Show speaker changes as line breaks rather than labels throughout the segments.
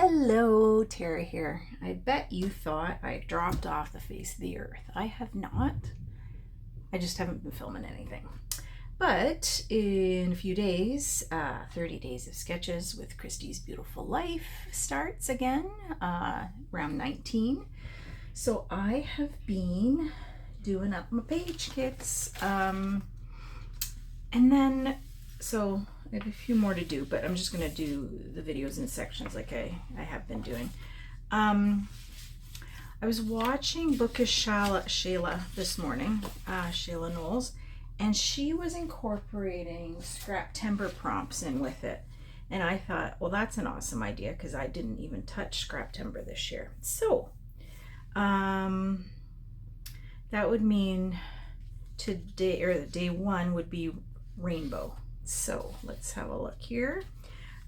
Hello, Tara here. I bet you thought I dropped off the face of the earth. I have not. I just haven't been filming anything. But in a few days, 30 days of sketches with Christy's beautiful life starts again, around 19. So I have been doing up my page kits. And then, so I have a few more to do, but I'm just going to do the videos in sections like I have been doing. I was watching Bookish Shala this morning, Shala Knowles, and she was incorporating Scraptembert prompts in with it. And I thought, well, that's an awesome idea because I didn't even touch Scraptembert this year. So that would mean today, or day one would be rainbow. So let's have a look here.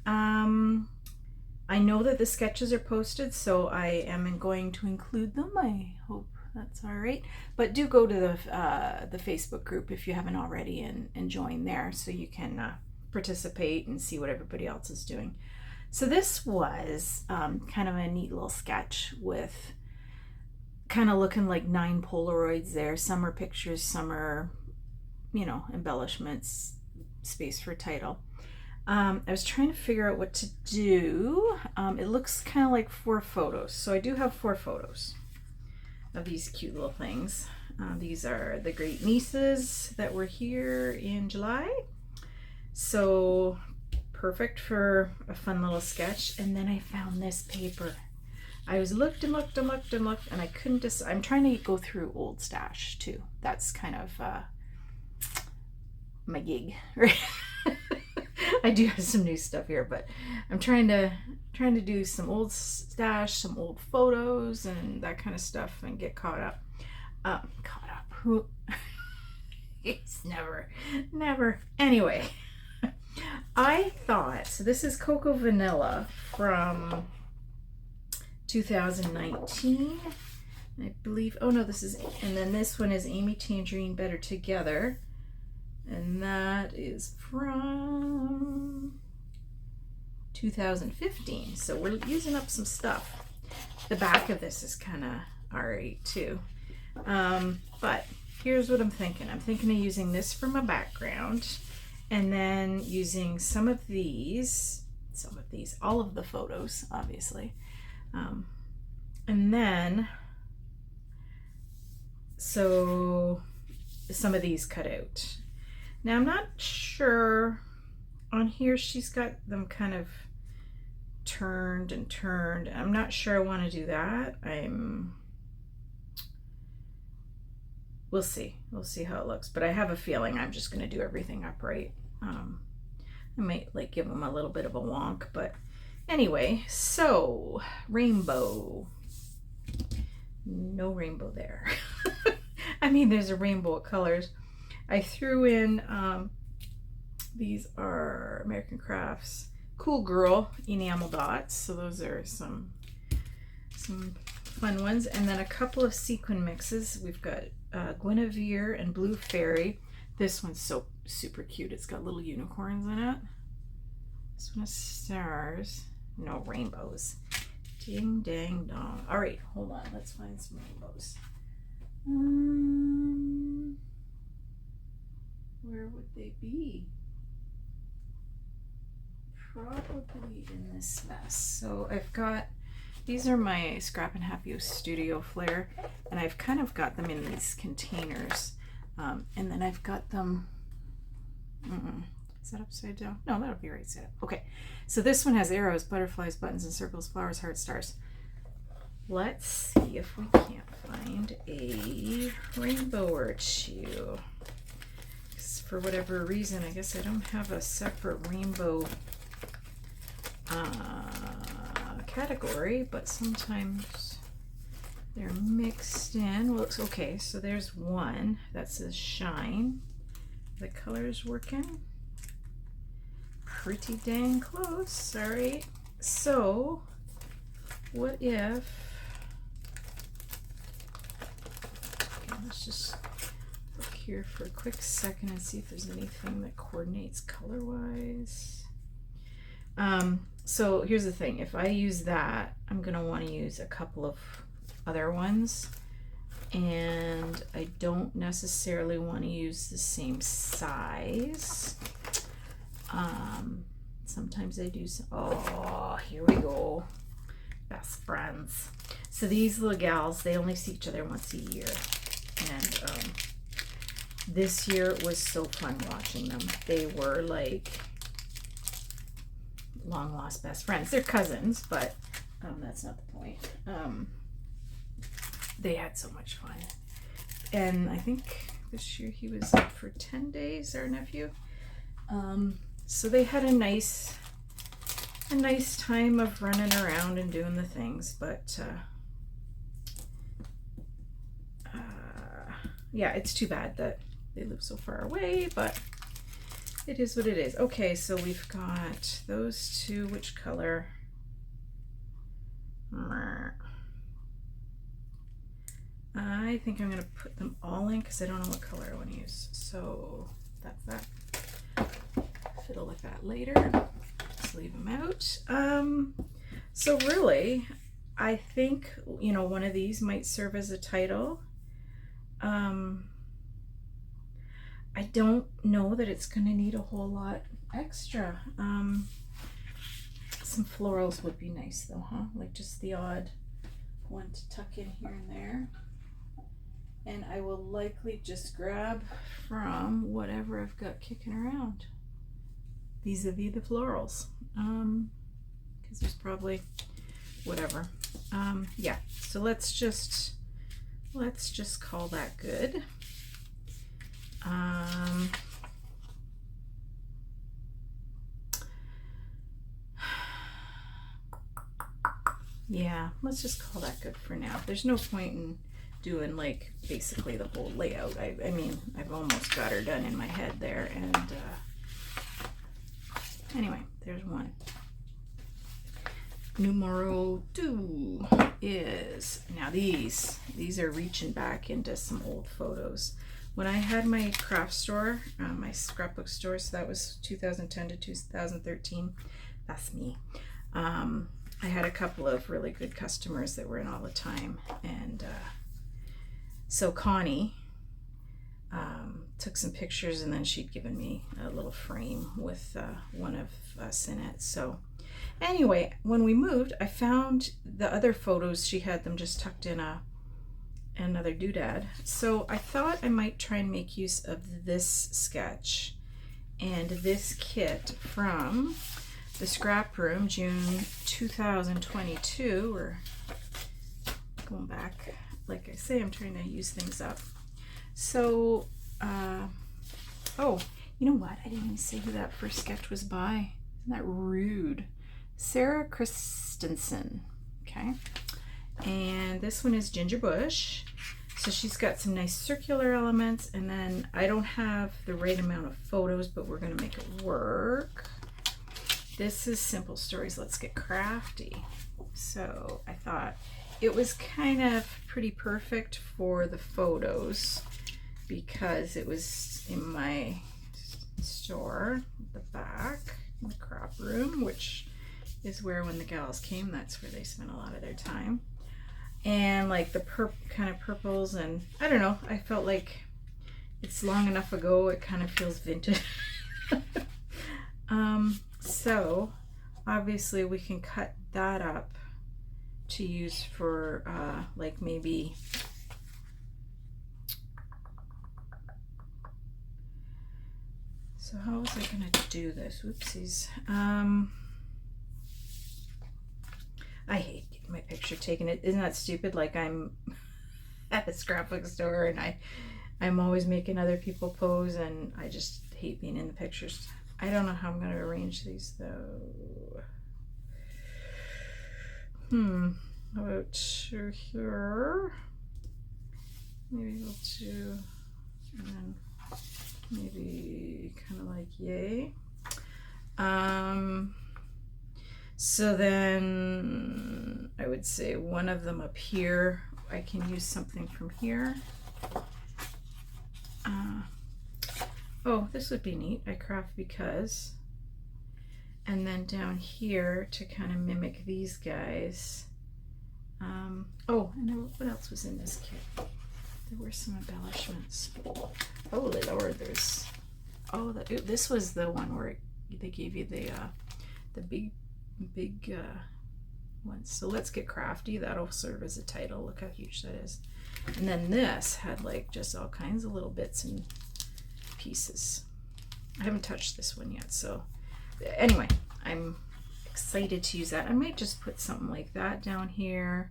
I know that the sketches are posted, so I am going to include them. I hope that's all right. But do go to the Facebook group if you haven't already and join there so you can participate and see what everybody else is doing. So this was kind of a neat little sketch with kind of looking like 9 Polaroids there. Some are pictures, some are, you know, embellishments, space for title. I was trying to figure out what to do. It looks kind of like 4 photos. So I do have 4 photos of these cute little things. These are the great nieces that were here in July. So perfect for a fun little sketch. And then I found this paper. I was looked and looked and looked and looked and I couldn't decide. I'm trying to go through old stash too. That's kind of my gig, right? I do have some new stuff here, but I'm trying to do some old stash, some old photos and that kind of stuff and get caught up. Who? It's never. Anyway, I thought, so this is Cocoa Vanilla from 2019, I believe. Oh no, this is, and then this one is Amy Tangerine Better Together. And that is from 2015. So we're using up some stuff. The back of this is kind of alright too. But here's what I'm thinking. I'm thinking of using this for my background and then using some of these, all of the photos, obviously. And then, so some of these cut out. Now I'm not sure, on here she's got them kind of turned and turned. I'm not sure I want to do that. We'll see how it looks, but I have a feeling I'm just going to do everything upright. I might like give them a little bit of a wonk, but anyway, so rainbow. No rainbow there. I mean, there's a rainbow of colors. I threw in, these are American Crafts Cool Girl enamel dots. So those are some fun ones. And then a couple of sequin mixes. We've got Guinevere and Blue Fairy. This one's so super cute. It's got little unicorns in it. This one is stars. No rainbows. Ding, dang, dong. All right, hold on. Let's find some rainbows. Where would they be? Probably in this mess. So I've got, these are my Scrap and Happy Studio Flair, and I've kind of got them in these containers. And then I've got them, is that upside down? No, that'll be right side up. Okay, so this one has arrows, butterflies, buttons, and circles, flowers, hearts, stars. Let's see if we can't find a rainbow or two. For whatever reason, I guess I don't have a separate rainbow category, but sometimes they're mixed in. Well, okay, so there's one that says shine. The color's working pretty dang close. All right, so what if, okay, let's just look here for a quick second and see if there's anything that coordinates color-wise. So here's the thing, if I use that, I'm gonna want to use a couple of other ones, and I don't necessarily want to use the same size. Sometimes I do some, oh, here we go, best friends. So these little gals, they only see each other once a year, and this year was so fun watching them. They were like long lost best friends. They're cousins, but that's not the point. They had so much fun, and I think this year he was up for 10 days, our nephew. So they had a nice time of running around and doing the things, but yeah, it's too bad that they live so far away, but it is what it is. Okay, so we've got those two. Which color? I think I'm gonna put them all in because I don't know what color I want to use. So that's that. Fiddle with that later. Just leave them out. So really, I think, you know, one of these might serve as a title. I don't know that it's going to need a whole lot extra. Some florals would be nice though, huh? Like just the odd one to tuck in here and there. And I will likely just grab from whatever I've got kicking around vis-a-vis the florals, because there's probably whatever. Yeah, so let's just call that good. Yeah, let's just call that good for now. There's no point in doing like basically the whole layout. I mean, I've almost got her done in my head there, and anyway, there's one. Numero 2 is, now these are reaching back into some old photos. When I had my craft store, my scrapbook store, so that was 2010 to 2013, that's me. I had a couple of really good customers that were in all the time, and so Connie took some pictures, and then she'd given me a little frame with one of us in it. So anyway, when we moved, I found the other photos. She had them just tucked in another doodad. So I thought I might try and make use of this sketch and this kit from the Scrap Room, June 2022. We're going back. Like I say, I'm trying to use things up. So, oh, you know what? I didn't even say who that first sketch was by. Isn't that rude? Sarah Christensen. Okay. And this one is Ginger Bush. So she's got some nice circular elements, and then I don't have the right amount of photos, but we're going to make it work. This is Simple Stories, Let's Get Crafty. So I thought it was kind of pretty perfect for the photos because it was in my store, the back, in the Crop Room, which is where when the gals came, that's where they spent a lot of their time. And like the kind of purples, and I don't know, I felt like it's long enough ago, it kind of feels vintage. So obviously we can cut that up to use for like maybe so how was I gonna do this? Whoopsies. I hate getting my picture taken. Isn't that stupid? Like I'm at a scrapbook store and I'm always making other people pose, and I just hate being in the pictures. I don't know how I'm going to arrange these though. How about here? Maybe we'll do, and then maybe kind of like yay. So then I would say one of them up here, I can use something from here. Oh, this would be neat. I craft because, And then down here to kind of mimic these guys. Oh, and what else was in this kit? There were some embellishments. Holy Lord, there's, oh, this was the one where they gave you the big ones. So let's get crafty. That'll serve as a title. Look how huge that is. And then this had like just all kinds of little bits and pieces. I haven't touched this one yet, so anyway, I'm excited to use that. I might just put something like that down here,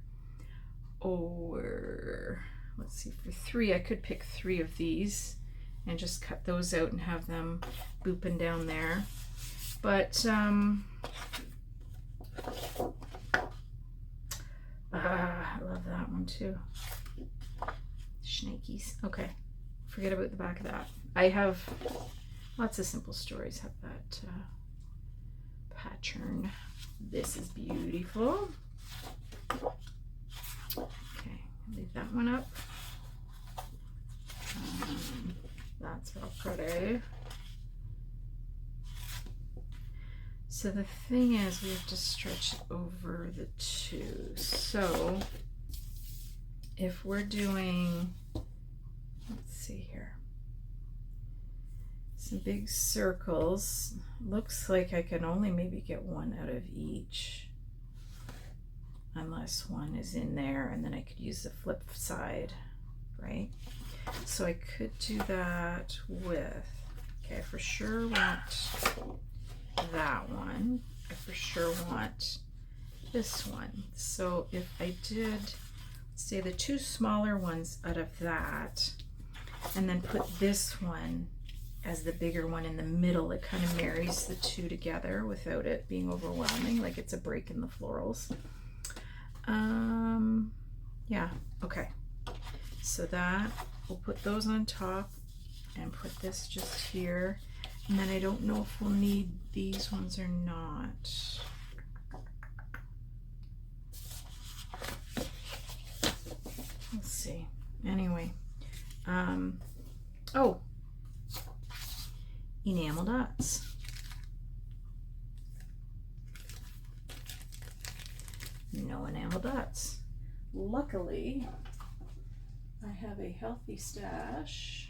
or let's see, for 3 I could pick 3 of these and just cut those out and have them booping down there. But I love that one too. Schnikes. Okay, forget about the back of that. I have lots of simple stories have that pattern. This is beautiful. Okay, leave that one up. That's all pretty. So the thing is, we have to stretch it over the 2. So if we're doing, let's see here, some big circles, looks like I can only maybe get 1 out of each, unless one is in there, and then I could use the flip side, right? So I could do that with, okay, I for sure want that one. I for sure want this one. So if I did, say, the 2 smaller ones out of that, and then put this one as the bigger one in the middle, it kind of marries the 2 together without it being overwhelming, like it's a break in the florals. Yeah, okay. So that, we'll put those on top and put this just here. And then I don't know if we'll need these ones or not. Let's see. Anyway, oh, enamel dots. No enamel dots. Luckily, I have a healthy stash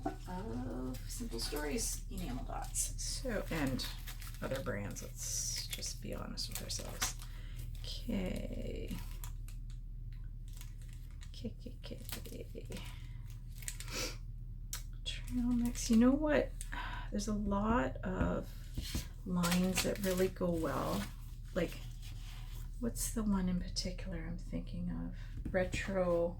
of Simple Stories enamel dots. So, and other brands, let's just be honest with ourselves. Okay. Trail mix. You know what? There's a lot of lines that really go well. Like, what's the one in particular I'm thinking of? Retro.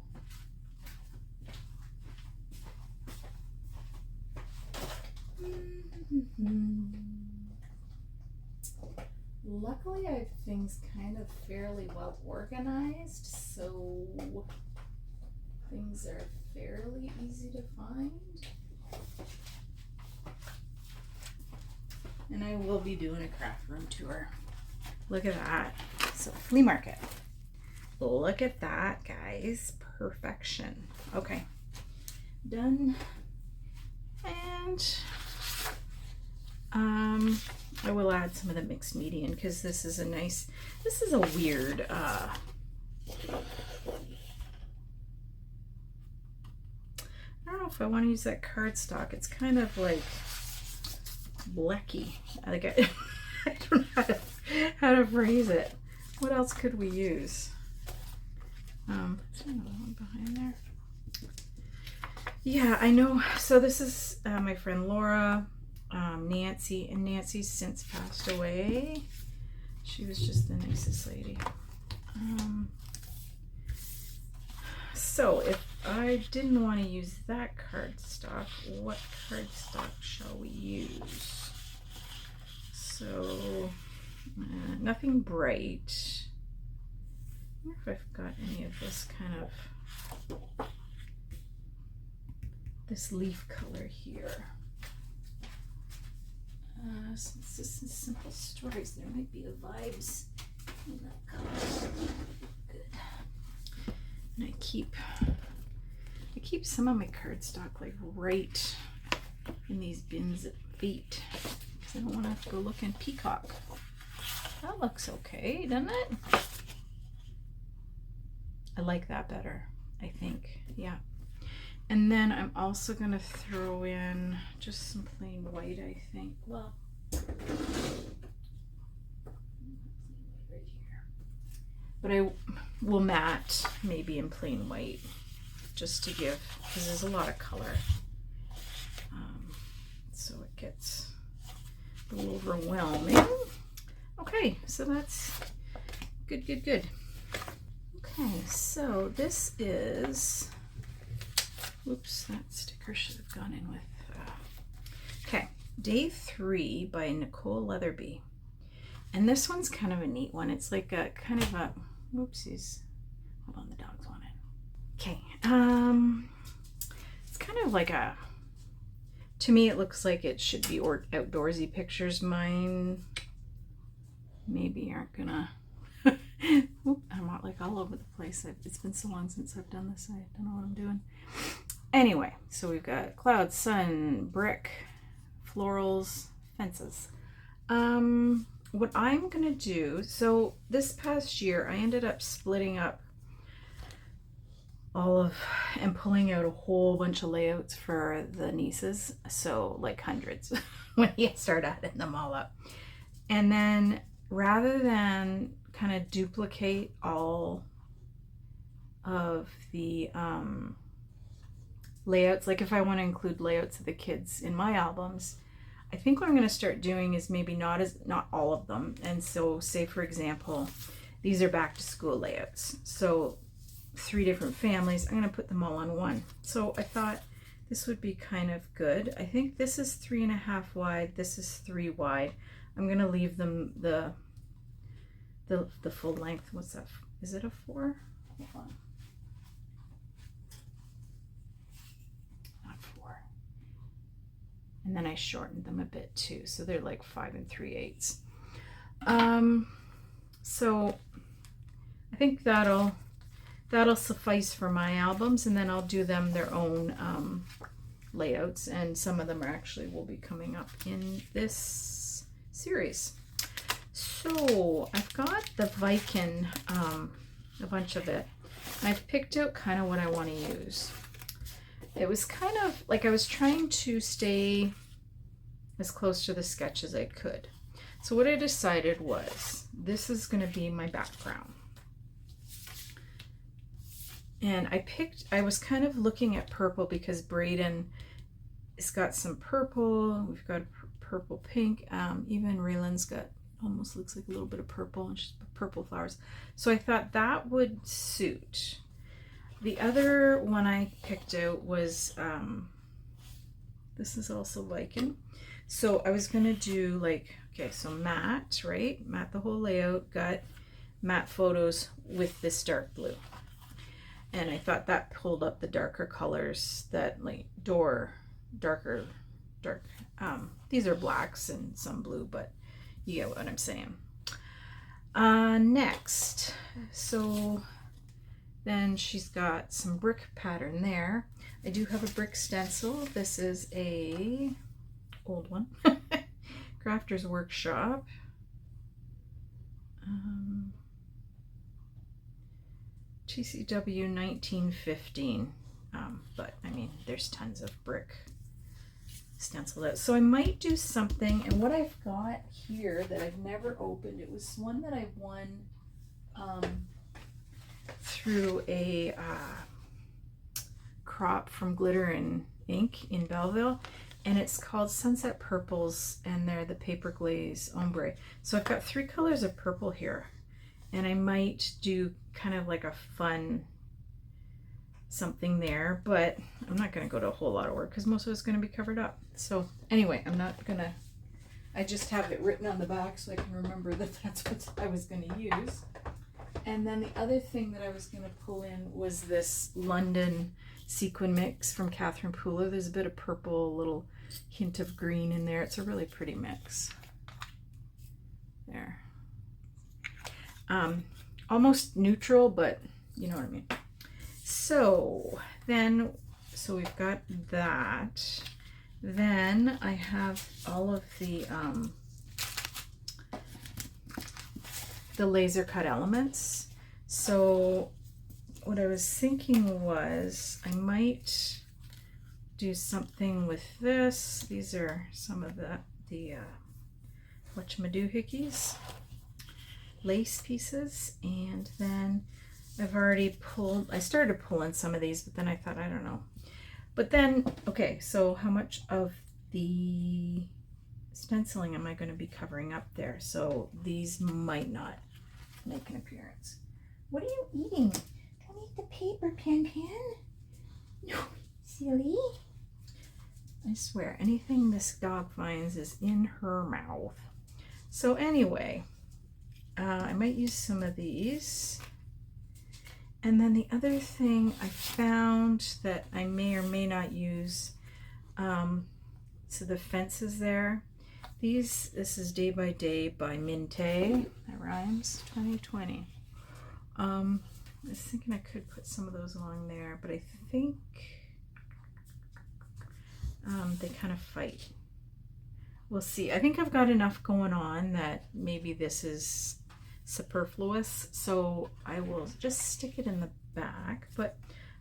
Luckily, I have things kind of fairly well organized, so things are fairly easy to find. And I will be doing a craft room tour. Look at that. So, flea market. Look at that, guys. Perfection. Okay. Done. And I will add some of the mixed media because this is a nice, this is a weird, I don't know if I want to use that cardstock. It's kind of like blecky. Like I don't know how to phrase it. What else could we use? Is there another one behind there? Yeah, I know. So this is my friend Laura, Nancy, and Nancy's since passed away. She was just the nicest lady. So if I didn't want to use that cardstock, what cardstock shall we use? So nothing bright. I wonder if I've got any of this kind of this leaf color here. Since this is Simple Stories, there might be vibes in that color. Good. And I keep some of my cardstock like right in these bins at feet because I don't want to have to go looking peacock. That looks okay, doesn't it? I like that better, I think. Yeah. And then I'm also going to throw in just some plain white, I think. Well, right here. But I will matte maybe in plain white just to give, because there's a lot of color. So it gets a little overwhelming. Okay, so that's good, good, good. Okay, so this is, whoops, that sticker should have gone in with, okay, Day 3 by Nicole Leatherby. And this one's kind of a neat one. It's like a kind of a, whoopsies, hold on, the dog's on it. Okay, it's kind of like a, to me it looks like it should be outdoorsy pictures. Mine maybe aren't gonna, oop, I'm not like all over the place. It's been so long since I've done this, I don't know what I'm doing. Anyway, so we've got clouds, sun, brick, florals, fences. What I'm gonna do, so this past year I ended up splitting up all of and pulling out a whole bunch of layouts for the nieces, so like hundreds when you start adding them all up. And then rather than kind of duplicate all of the layouts, like if I want to include layouts of the kids in my albums, I think what I'm going to start doing is maybe not all of them. And so say for example, these are back to school layouts, so 3 different families, I'm going to put them all on one. So I thought this would be kind of good. I think this is 3.5 wide, this is 3 wide. I'm going to leave them the full length. What's that? Is it a 4? Hold on. Not 4. And then I shortened them a bit too, so they're like 5 3/8. So I think that'll suffice for my albums, and then I'll do them their own layouts, and some of them are actually will be coming up in this series. So I've got the Viking, a bunch of it. I've picked out kind of what I want to use. It was kind of like I was trying to stay as close to the sketch as I could. So what I decided was this is going to be my background. And I was kind of looking at purple because Braden has got some purple. We've got purple pink. Even Raylan's got, almost looks like a little bit of purple, and she's purple flowers. So I thought that would suit. The other one I picked out was, this is also Viking. So I was gonna do like, okay, so matte, right? Matte the whole layout, got matte photos with this dark blue. And I thought that pulled up the darker colors that like dark. These are blacks and some blue, but you get what I'm saying. Next, so then she's got some brick pattern there. I do have a brick stencil. This is a old one, Crafter's Workshop. TCW 1915, but I mean there's tons of brick stenciled out. So I might do something, and what I've got here that I've never opened, it was one that I won through a crop from Glitter and Ink in Belleville, and it's called Sunset Purples, and they're the paper glaze ombre. So I've got 3 colors of purple here, and I might do kind of like a fun something there, but I'm not going to go to a whole lot of work because most of it's going to be covered up. So anyway, I'm not going to, I just have it written on the back so I can remember that that's what I was going to use. And then the other thing that I was going to pull in was this London sequin mix from Catherine Pooler. There's a bit of purple, a little hint of green in there. It's a really pretty mix. There. Almost neutral, but you know what I mean. So then, so we've got that. Then I have all of the laser cut elements. So what I was thinking was I might do something with this. These are some of the whatchamadoohickeys, lace pieces, and then I've already I started pulling some of these, but then I thought, I don't know. But then, okay, so how much of the stenciling am I going to be covering up there? So these might not make an appearance. What are you eating? Don't eat the paper, Pan. No, silly. I swear, anything this dog finds is in her mouth. So anyway, I might use some of these. And then the other thing I found that I may or may not use, so the fences there. This is Day by Day by Minte. That rhymes. 2020. I was thinking I could put some of those along there, but I think they kind of fight. We'll see. I think I've got enough going on that maybe this is superfluous, so I will just stick it in the back. But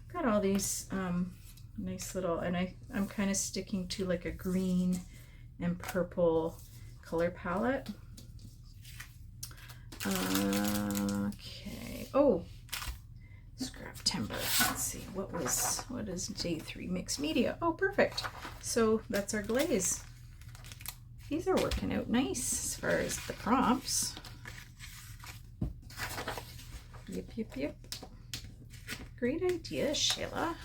I've got all these nice little, and I'm kind of sticking to like a green and purple color palette. Okay. Oh, Scraptembert. Let's see, what is day 3 mixed media? Oh, perfect. So that's our glaze. These are working out nice as far as the prompts. Yep. Great idea, Shala.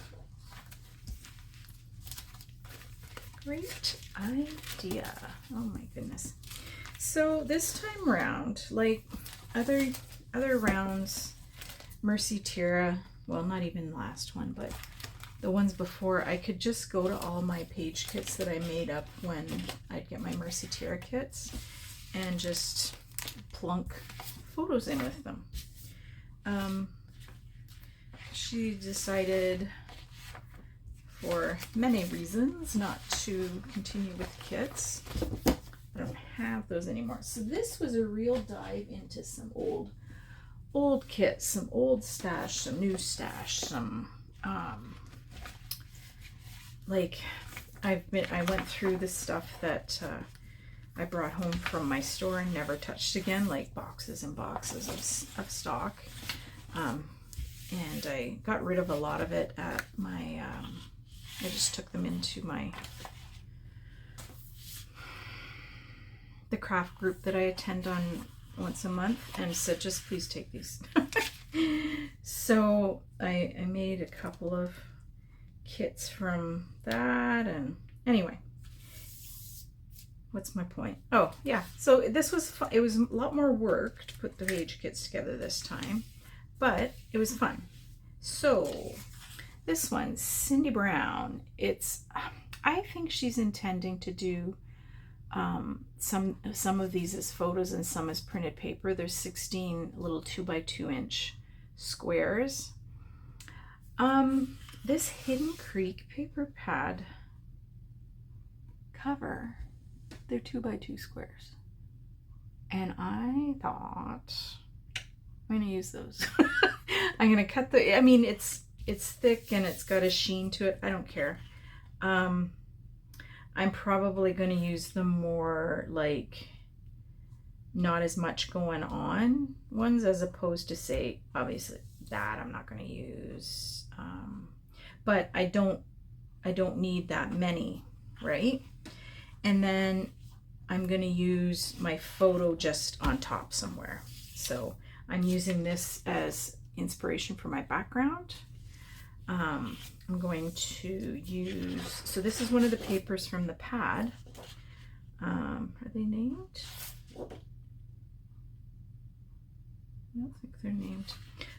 Great idea. Oh my goodness. So this time round, like other rounds, Mercy Tira, well, not even the last one, but the ones before, I could just go to all my page kits that I made up when I'd get my Mercy Tira kits and just plunk photos in with them. She decided, for many reasons, not to continue with kits. I don't have those anymore. So this was a real dive into some old kits, some old stash, some new stash, some like I went through the stuff that I brought home from my store and never touched again, like boxes and boxes of stock. And I got rid of a lot of it at my I just took them into the craft group that I attend on once a month and said, just please take these. So I made a couple of kits from that, and anyway, what's my point? Oh yeah, so this was fun. It was a lot more work to put the page kits together this time, but it was fun. So this one, Cindy Brown, it's I think she's intending to do some of these as photos and some as printed paper. There's 16 little 2x2 inch squares. This Hidden Creek paper pad cover, they're 2x2 squares, and I thought I'm gonna use those. I'm gonna cut I mean, it's thick and it's got a sheen to it. I don't care. I'm probably going to use the more like not as much going on ones, as opposed to, say, obviously that I'm not going to use. But I don't need that many, right? And then I'm going to use my photo just on top somewhere. So I'm using this as inspiration for my background. I'm going to use, so this is one of the papers from the pad. Are they named? I don't think they're named,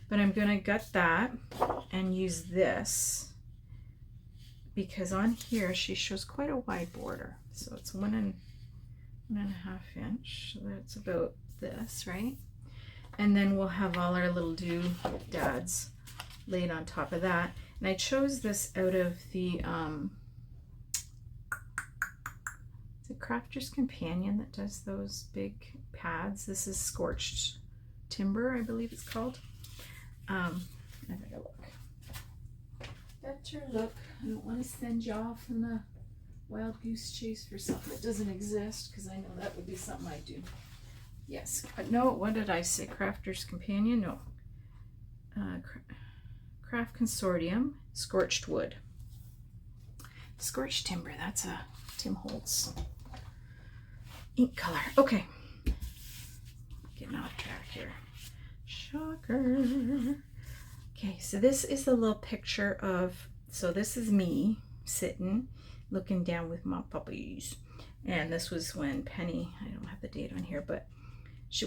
but I'm going to gut that and use this because on here she shows quite a wide border. So it's 1.5 inch. So that's about this, right? And then we'll have all our little doodads laid on top of that. And I chose this out of the it Crafter's Companion that does those big pads? This is Scorched Timber, I believe it's called. I better look. Better look. I don't want to send you off in the wild goose chase for something that doesn't exist, because I know that would be something I do. Yes. No, what did I say? Crafter's Companion? No. Craft Consortium, Scorched Wood. Scorched Timber, that's a Tim Holtz ink color. Okay. Getting off track here. Shocker. Okay, so this is a little picture of, so this is me sitting, looking down with my puppies. And this was when Penny, I don't have the date on here, but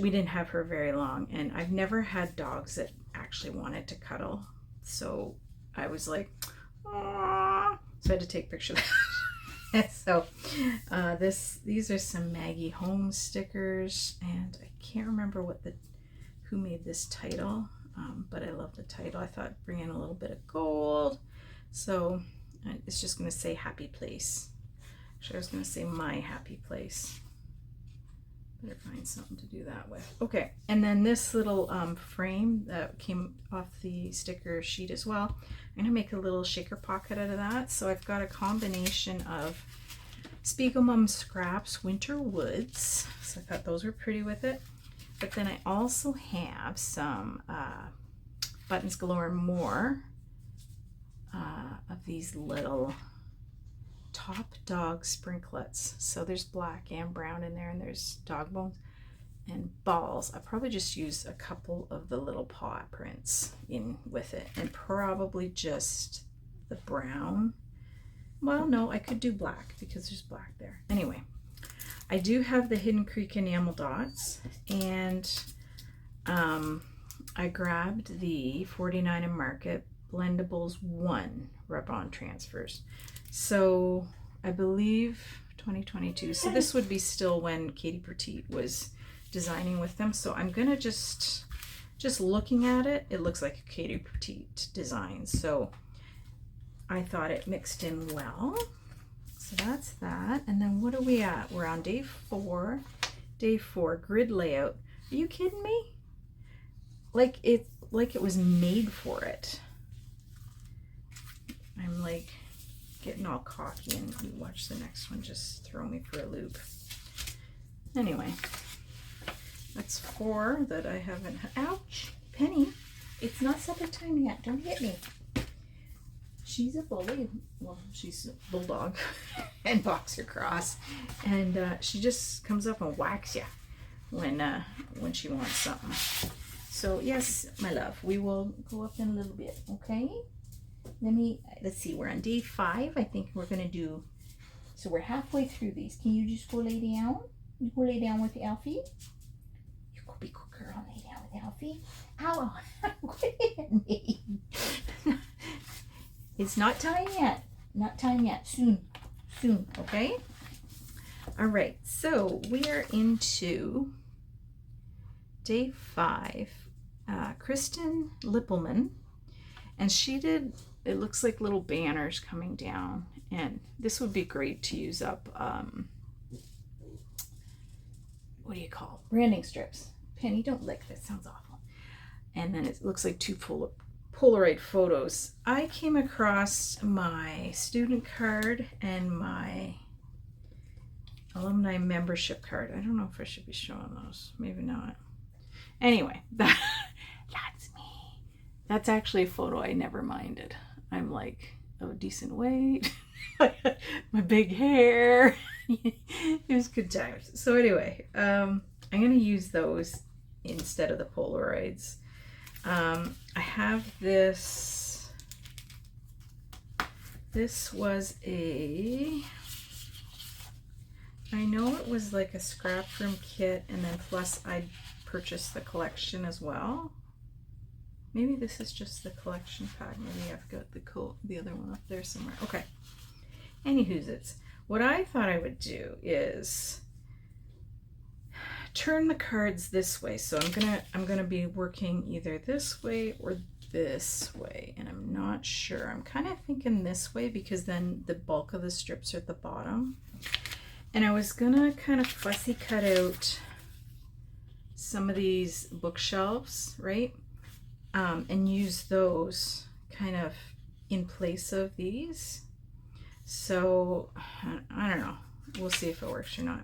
we didn't have her very long. And I've never had dogs that actually wanted to cuddle. So I was like, aww. So I had to take pictures of that. So these are some Maggie Holmes stickers, and I can't remember who made this title, but I love the title. I thought bring in a little bit of gold. So it's just going to say Happy Place. Actually, I was going to say My Happy Place. Better find something to do that with. Okay, and then this little frame that came off the sticker sheet as well. I'm going to make a little shaker pocket out of that. So I've got a combination of Spiegelmum Scraps Winter Woods. So I thought those were pretty with it. But then I also have some Buttons Galore more of these little Top Dog Sprinklets. So there's black and brown in there, and there's dog bones and balls. I probably just use a couple of the little paw prints in with it, and probably just the brown. Well, no, I could do black because there's black there. Anyway, I do have the Hidden Creek enamel dots, and I grabbed the 49 and Market Blendables 1 rub-on transfers. So I believe 2022. So this would be still when Katie Petit was designing with them. So I'm gonna just looking at it, it looks like a Katie Petit design. So I thought it mixed in well. So that's that. And then what are we at? We're on day 4. Day 4, grid layout. Are you kidding me? Like it was made for it. I'm like getting all cocky, and you watch the next one just throw me for a loop. Anyway, that's 4 that I haven't. Ouch, Penny, it's not supper time yet. Don't hit me. She's a bully. Well, she's a bulldog and boxer cross, and she just comes up and whacks you when she wants something. So yes, my love, we will go up in a little bit. Okay. Let's see, we're on day 5. I think we're gonna do, so we're halfway through these. Can you just go lay down? You go lay down with Alfie? You go be good girl, lay down with Alfie. Ow, quit hitting me. It's not time yet. Not time yet. Soon, okay? All right, so we are into day 5. Kristen Lippelman, and she did, it looks like little banners coming down, and this would be great to use up, what do you call it? Branding strips. Penny, don't lick, that sounds awful. And then it looks like 2 Polaroid photos. I came across my student card and my alumni membership card. I don't know if I should be showing those, maybe not. Anyway, that's me. That's actually a photo I never minded. I'm like of a decent weight, my big hair. It was good times. So anyway, I'm gonna use those instead of the Polaroids. I have this. This was I know it was like a scrap room kit, and then plus I purchased the collection as well. Maybe this is just the collection pack. Maybe I've got the other one up there somewhere. Okay. Anywho's, what I thought I would do is turn the cards this way. So I'm gonna be working either this way or this way, and I'm not sure. I'm kind of thinking this way because then the bulk of the strips are at the bottom. And I was gonna kind of fussy cut out some of these bookshelves, right? And use those kind of in place of these. So I don't know. We'll see if it works or not.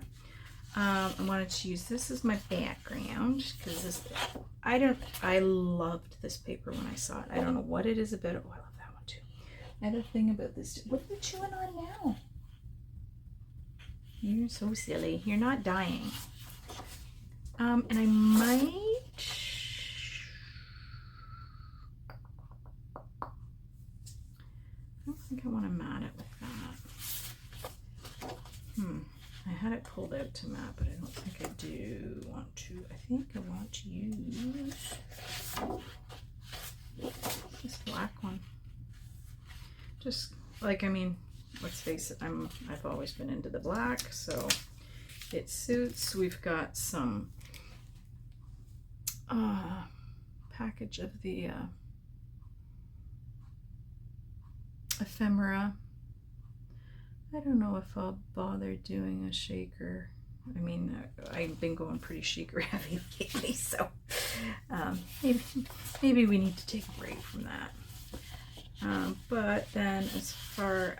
I wanted to use this as my background because this, I loved this paper when I saw it. I don't know what it is about it. Oh, I love that one too. Another thing about this, what are you chewing on now? You're so silly. You're not dying. And I might, I don't think I want to mat it with that. I had it pulled out to mat, but I don't think I do want to. I think I want to use this black one. Just like, I mean, let's face it, I've always been into the black, so it suits. We've got some package of the ephemera. I don't know if I'll bother doing a shaker. I mean, I've been going pretty shaker heavy lately, so maybe we need to take a break from that. But then as far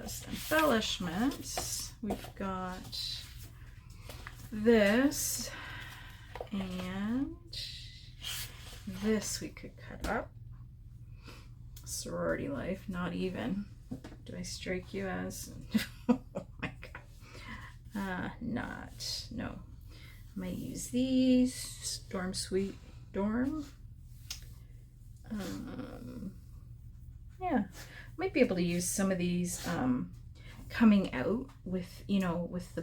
as embellishments, we've got this and this we could cut up. Sorority life, not even. Do I strike you as? Oh my god. No. I might use these. Storm Sweet Dorm. Yeah. Might be able to use some of these coming out with, you know, with the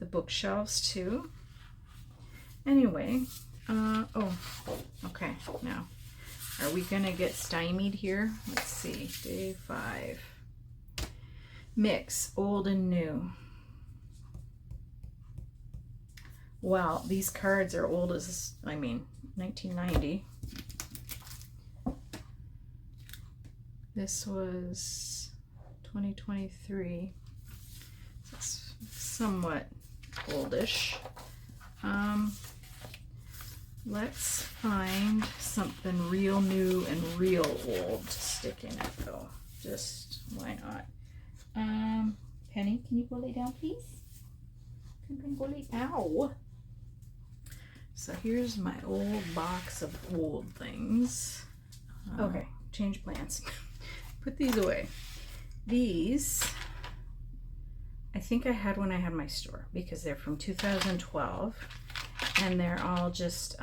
bookshelves too. Anyway, oh, okay, now. Are we gonna get stymied here? Let's see, day 5. Mix old and new. Well, these cards are old as, I mean, 1990. This was 2023. So it's somewhat oldish. Let's find something real new and real old to stick in it though. Just why not? Penny, can you go lay down, please? Can go lay down? Ow! So here's my old box of old things. Okay, change plans. Put these away. These, I think I had when I had my store because they're from 2012. And they're all just,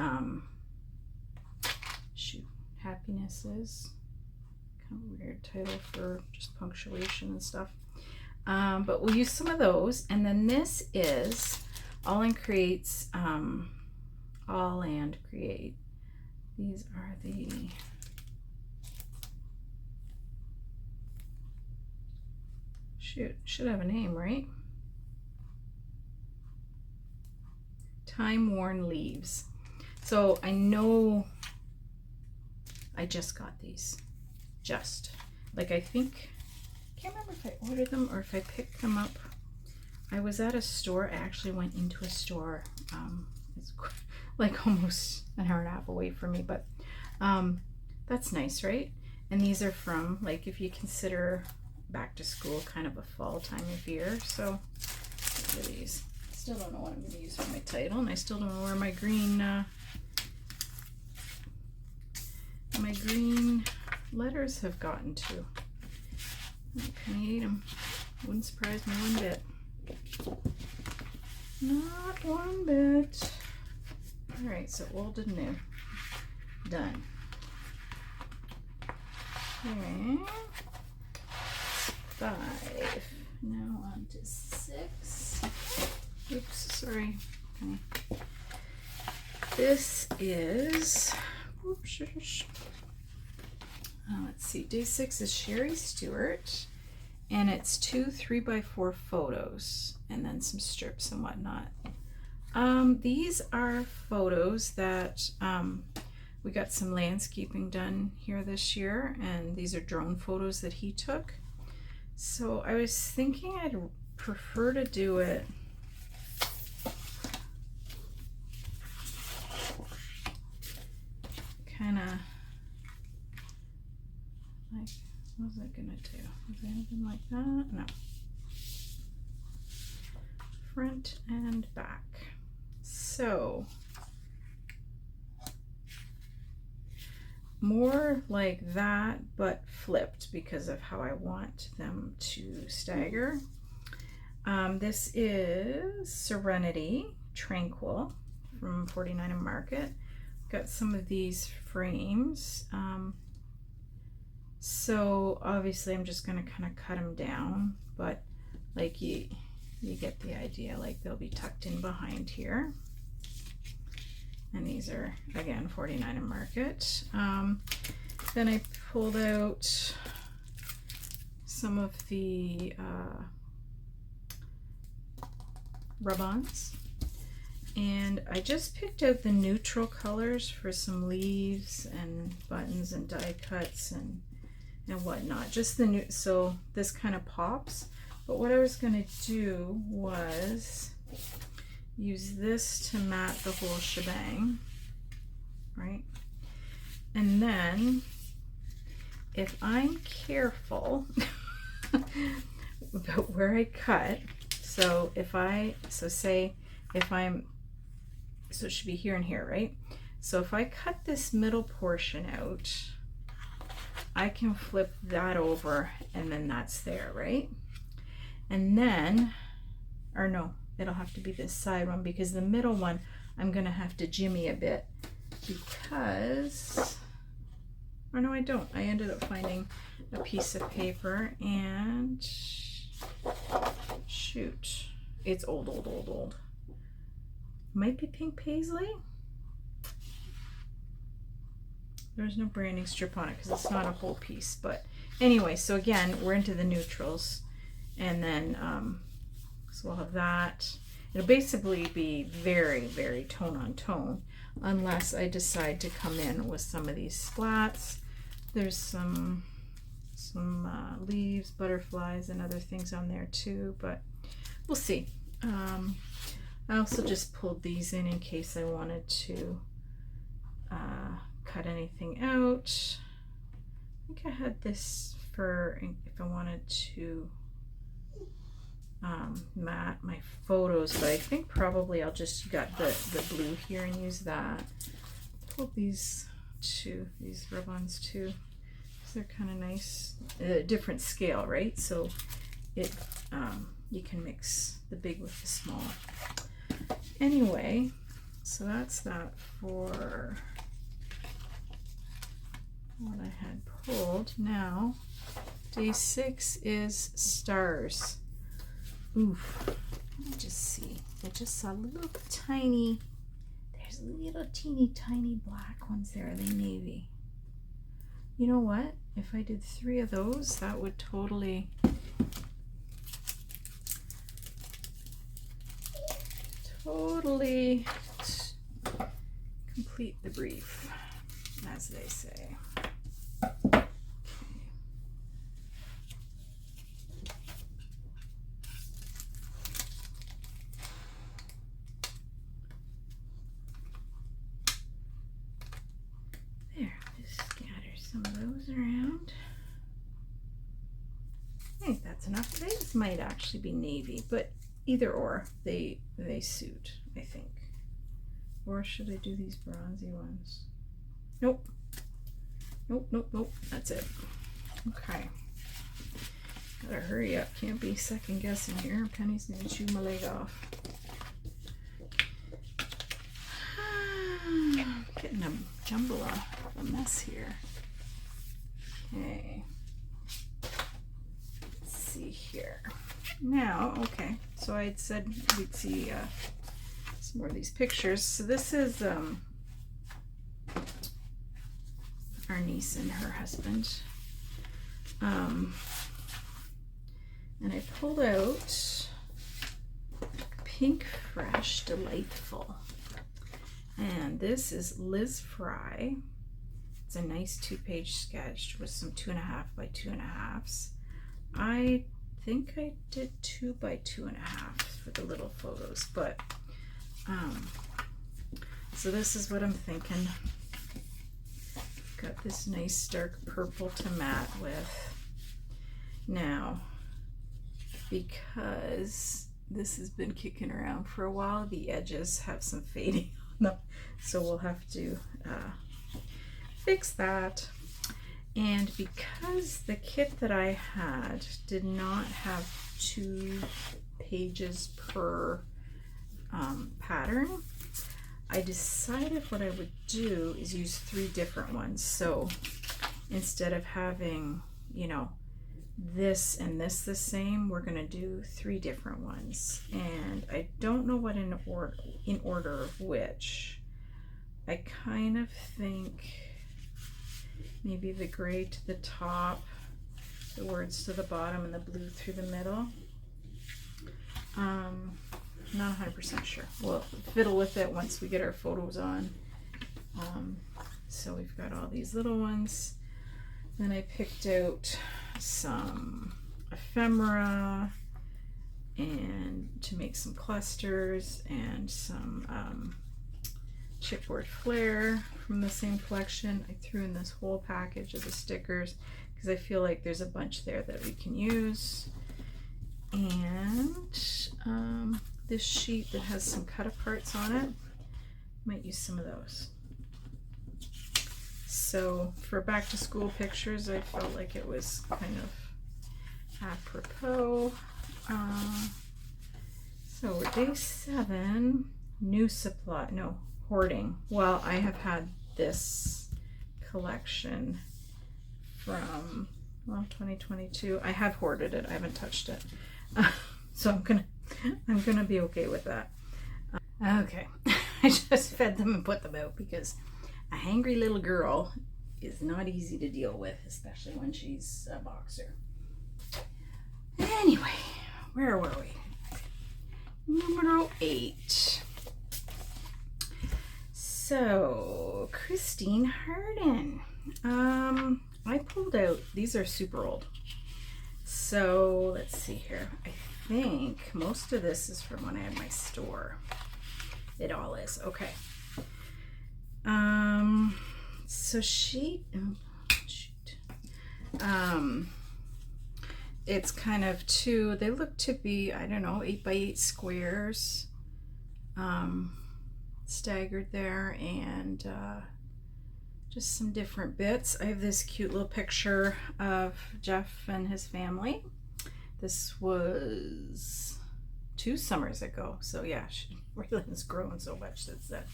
shoot, happinesses. Kind of weird title for just punctuation and stuff. But we'll use some of those. And then this is All and Create's, All and Create. These are the, should have a name, right? Time Worn Leaves. So I know I just got these. Like I think, I can't remember if I ordered them or if I picked them up. I was at a store. I actually went into a store. It's like almost an hour and a half away from me, but that's nice, right? And these are from, like, if you consider back to school kind of a fall time of year. So look at these. Still don't know what I'm going to use for my title, and I still don't know where my green letters have gotten to. I hate them. Wouldn't surprise me one bit. Not one bit. All right, so old and new. Done. Okay. 5. Now on to 6. Oops, sorry. Okay. This is, let's see, day 6 is Sherry Stewart, and it's 2 3x4 photos, and then some strips and whatnot. These are photos that we got some landscaping done here this year, and these are drone photos that he took. So I was thinking I'd prefer to do it kind of like, what was it gonna do? Was it anything like that? No. Front and back. So more like that, but flipped because of how I want them to stagger. This is Serenity Tranquil from 49 and Market. Got some of these frames. So obviously I'm just going to kind of cut them down, but like you get the idea, like they'll be tucked in behind here. And these are, again, 49 and Market. Then I pulled out some of the rub-ons. And I just picked out the neutral colors for some leaves and buttons and die cuts and whatnot. Just the new, so this kind of pops. But what I was going to do was use this to mat the whole shebang, right? And then if I'm careful about where I cut, so if I, say if I'm, so it should be here and here, right? So if I cut this middle portion out, I can flip that over and then that's there, right? And then, or no, it'll have to be this side one because the middle one I'm gonna have to jimmy a bit because, or no I don't. I ended up finding a piece of paper and shoot, it's old. Might be pink paisley. There's no branding strip on it because it's not a whole piece, but anyway, so again, we're into the neutrals. And then, so we'll have that. It'll basically be very, very tone on tone, unless I decide to come in with some of these splats. There's some leaves, butterflies, and other things on there too, but we'll see. I also just pulled these in case I wanted to cut anything out. I think I had this for if I wanted to mat my photos, but I think probably I'll just got the blue here and use that. Pull these two, these rub-ons too, because they're kind of nice. Different scale, right? So it you can mix the big with the small. Anyway, so that's that for what I had pulled. Now, day 6 is stars. Oof, let me just see. I just saw little tiny, there's little teeny tiny black ones there. Are they navy? You know what? If I did 3 of those, that would totally complete the brief, as they say. There, just scatter some of those around. I think that's enough. These might actually be navy, but either or, they suit, I think. Or should I do these bronzy ones? Nope. Nope. That's it. Okay. Gotta hurry up. Can't be second guessing here. Penny's gonna chew my leg off. Getting a jumble of a mess here. Okay. Let's see here. Now, okay, so I had said we'd see some more of these pictures. So this is our niece and her husband. And I pulled out Pink Fresh Delightful. And this is Liz Fry. It's a nice 2-page sketch with some 2.5 by 2.5s. I think I did 2 by 2.5 for the little photos, but so this is what I'm thinking. Got this nice dark purple to matte with. Now, because this has been kicking around for a while, the edges have some fading on them, so we'll have to fix that. And because the kit that I had did not have 2 pages per pattern, I decided what I would do is use 3 different ones. So instead of having, you know, this and this the same, we're gonna do 3 different ones. And I don't know what in order of which. I kind of think maybe the gray to the top, the words to the bottom, and the blue through the middle. Not 100% sure. We'll fiddle with it once we get our photos on. So we've got all these little ones. Then I picked out some ephemera and to make some clusters, and some chipboard flare from the same collection. I threw in this whole package of the stickers because I feel like there's a bunch there that we can use. And this sheet that has some cut aparts on it, might use some of those. So for back to school pictures, I felt like it was kind of apropos. So we're day 7, new supply, no, hoarding. Well, I have had this collection from, well, 2022. I have hoarded it, I haven't touched it. So I'm gonna be okay with that. Okay, I just fed them and put them out because a hangry little girl is not easy to deal with, especially when she's a boxer. Anyway, where were we? Number 8. So, Christine Harden. I pulled out, these are super old. So, let's see here. I think most of this is from when I had my store. It all is, okay. So it's kind of 2, they look to be, I don't know, 8 by 8 squares, staggered there, and just some different bits. I have this cute little picture of Jeff and his family. This was 2 summers ago, so yeah, Raylan's grown so much since then.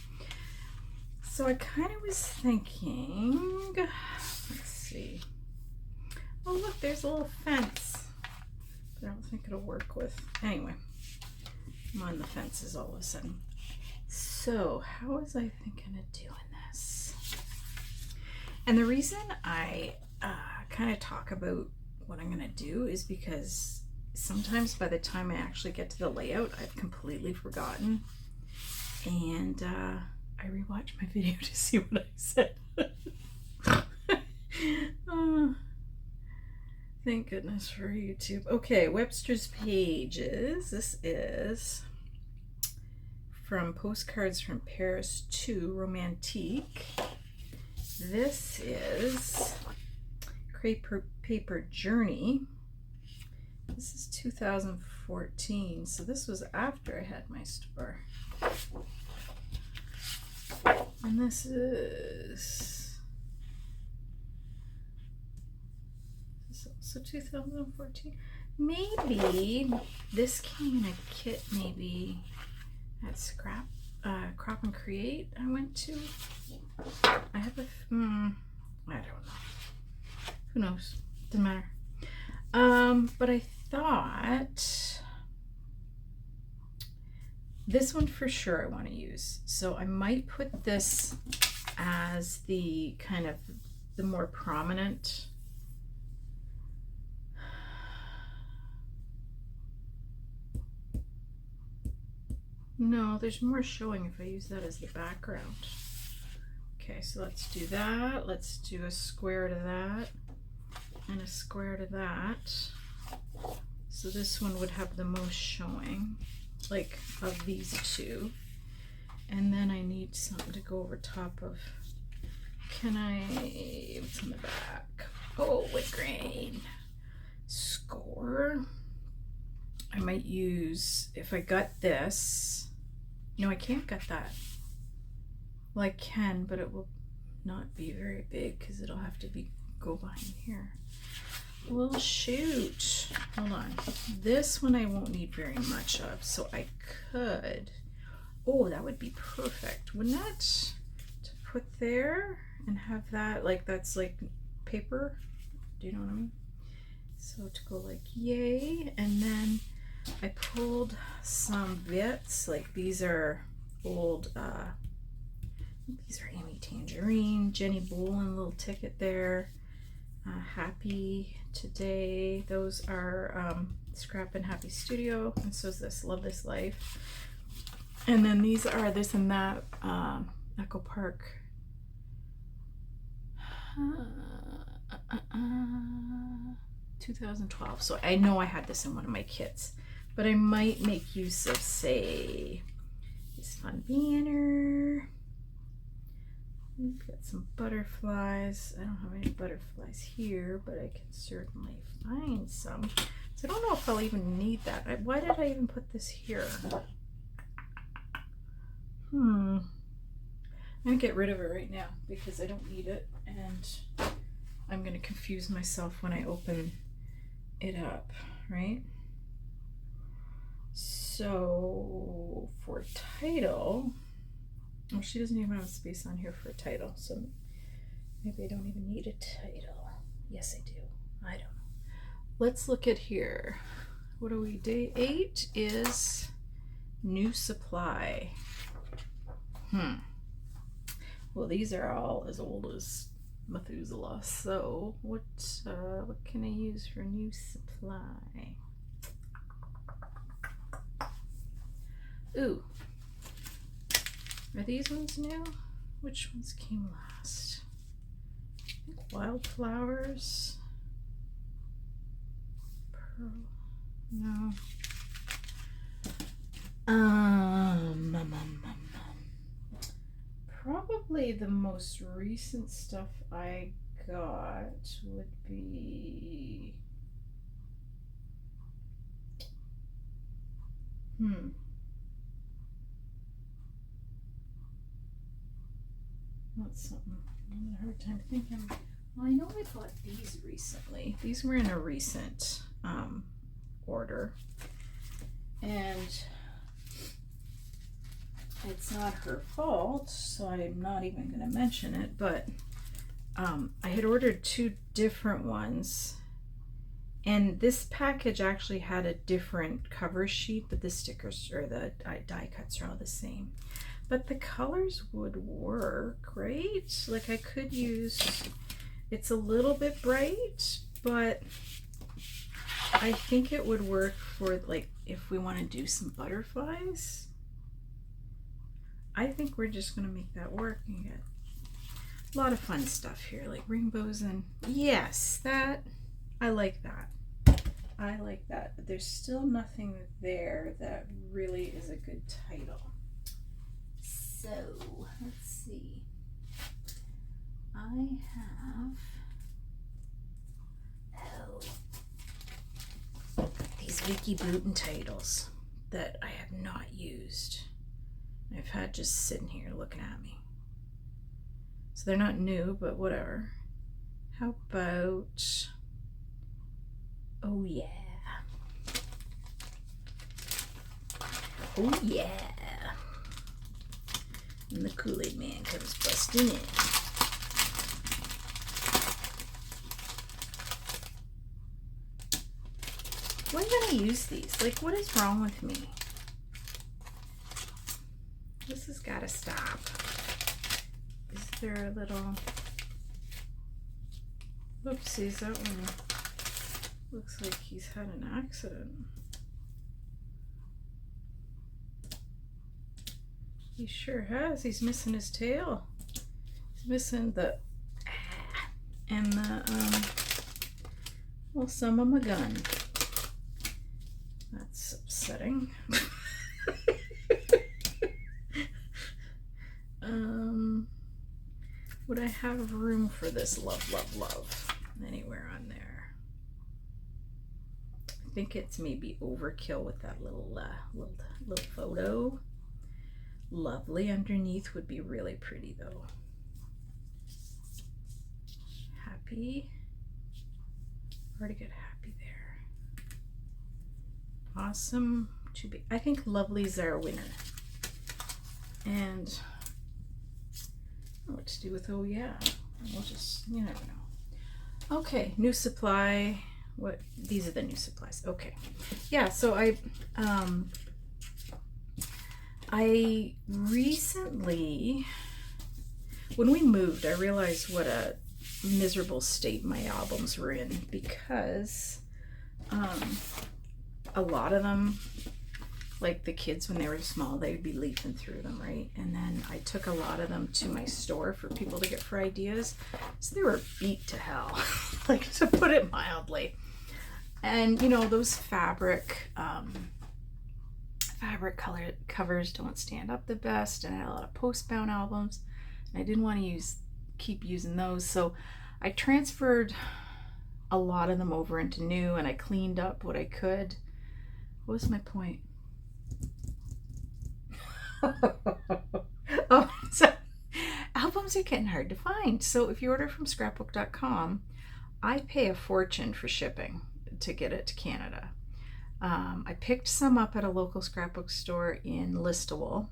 So I kind of was thinking, let's see. Oh look, there's a little fence. But I don't think it'll work with, anyway, I'm on the fences all of a sudden. So how was I thinking of doing this? And the reason I kind of talk about what I'm gonna do is because sometimes by the time I actually get to the layout, I've completely forgotten. And I rewatched my video to see what I said. Thank goodness for YouTube. Okay, Webster's Pages. This is from Postcards from Paris to Romantique. This is Crepe Paper Journey. This is 2014, so this was after I had my store. And this is so 2014. Maybe this came in a kit, maybe at Crop and Create I went to. I have a, I don't know. Who knows? Doesn't matter. But I thought this one for sure I want to use. So I might put this as the kind of the more prominent. No, there's more showing if I use that as the background. Okay, so let's do that. Let's do a square to that and a square to that. So this one would have the most showing, like of these two. And then I need something to go over top of. Can I, what's on the back? Oh, wood grain. Score. I might use, if I got this, no, I can't get that. Well, I can, but it will not be very big because it'll have to be go behind here. Well, shoot. Hold on. This one I won't need very much of, so I could. Oh, that would be perfect. Wouldn't that? To put there and have that, like that's like paper. Do you know what I mean? So to go like yay, and then I pulled some bits, like these are old, these are Amy Tangerine, Jenny Bolin, little ticket there, Happy Today, those are Scrap and Happy Studio, and so is this, Love This Life. And then these are This and That, Echo Park, 2012. So I know I had this in one of my kits, but I might make use of, say, this fun banner. We've got some butterflies. I don't have any butterflies here, but I can certainly find some. So I don't know if I'll even need that. Why did I even put this here? I'm gonna get rid of it right now because I don't need it, and I'm gonna confuse myself when I open it up, right? So for title, oh, she doesn't even have space on here for a title, so maybe I don't even need a title. Yes, I do. I don't know. Let's look at here. What are we? Day 8 is new supply. Well, these are all as old as Methuselah. So what can I use for new supply? Ooh. Are these ones new? Which ones came last? I think Wildflowers. Pearl. No. Probably the most recent stuff I got would be That's something. I'm having a hard time thinking. Well, I know I bought these recently. These were in a recent order, and it's not her fault, so I'm not even going to mention it, but I had ordered 2 different ones, and this package actually had a different cover sheet, but the stickers or the die cuts are all the same. But the colors would work, right? Like I could use, it's a little bit bright, but I think it would work for like if we want to do some butterflies. I think we're just going to make that work and get a lot of fun stuff here, like rainbows and yes, that, I like that. I like that, but there's still nothing there that really is a good title. So let's see. I have these Vicky Bruton titles that I have not used. I've had just sitting here looking at me. So they're not new, but whatever. How about, oh yeah. Oh yeah. And the Kool-Aid Man comes busting in. When did I use these? Like, what is wrong with me? This has got to stop. Is there a little... Oopsies, that one looks like he's had an accident. He sure has. He's missing his tail. He's missing the and the well, some of my gun. That's upsetting. Would I have room for this love, love, love anywhere on there? I think it's maybe overkill with that little photo. Lovely underneath would be really pretty though. Happy. Already got happy there. Awesome. To be. I think lovely's our winner. And what to do with, oh yeah, we'll just, you never know. Okay, new supply. What, these are the new supplies. Okay, yeah, so I recently, when we moved, I realized what a miserable state my albums were in, because a lot of them, like the kids when they were small, they'd be leafing through them, right? And then I took a lot of them to my store for people to get for ideas. So they were beat to hell, like, to put it mildly. And you know, those fabric color covers don't stand up the best, and I had a lot of post-bound albums, and I didn't want to keep using those. So I transferred a lot of them over into new, and I cleaned up what I could. What was my point? Oh, so albums are getting hard to find. So if you order from scrapbook.com, I pay a fortune for shipping to get it to Canada. I picked some up at a local scrapbook store in Listowel,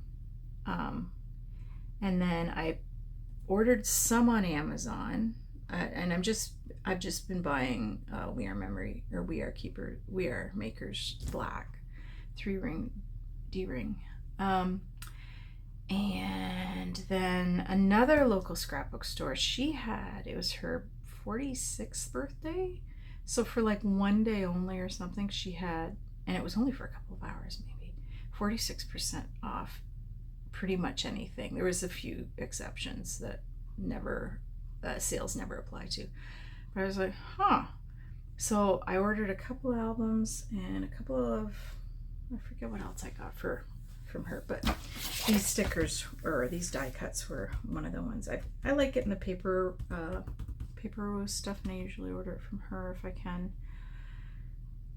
and then I ordered some on Amazon, and I've just been buying We Are Makers Black 3-ring D-ring. And then another local scrapbook store, it was her 46th birthday. So for like one day only or something, she had, and it was only for a couple of hours maybe, 46% off pretty much anything. There was a few exceptions that sales never apply to. But I was like, huh. So I ordered a couple albums and a couple of, I forget what else I got from her, but these stickers or these die cuts were one of the ones. I like getting the paper rose stuff, and I usually order it from her if I can.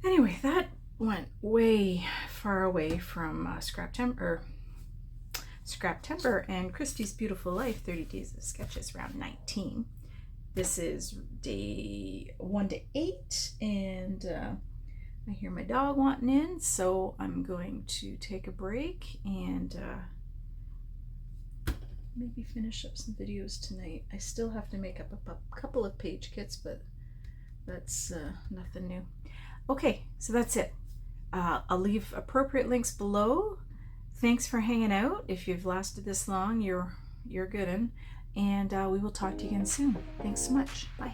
Anyway, that went way far away from Scraptembert and Christy's Beautiful Life 30 Days of Sketches, round 19. This is day 1 to 8, and I hear my dog wanting in, so I'm going to take a break and maybe finish up some videos tonight. I still have to make up a couple of page kits, but that's nothing new. Okay, so that's it. I'll leave appropriate links below. Thanks for hanging out. If you've lasted this long, you're good. And we will talk to you again soon. Thanks so much. Bye.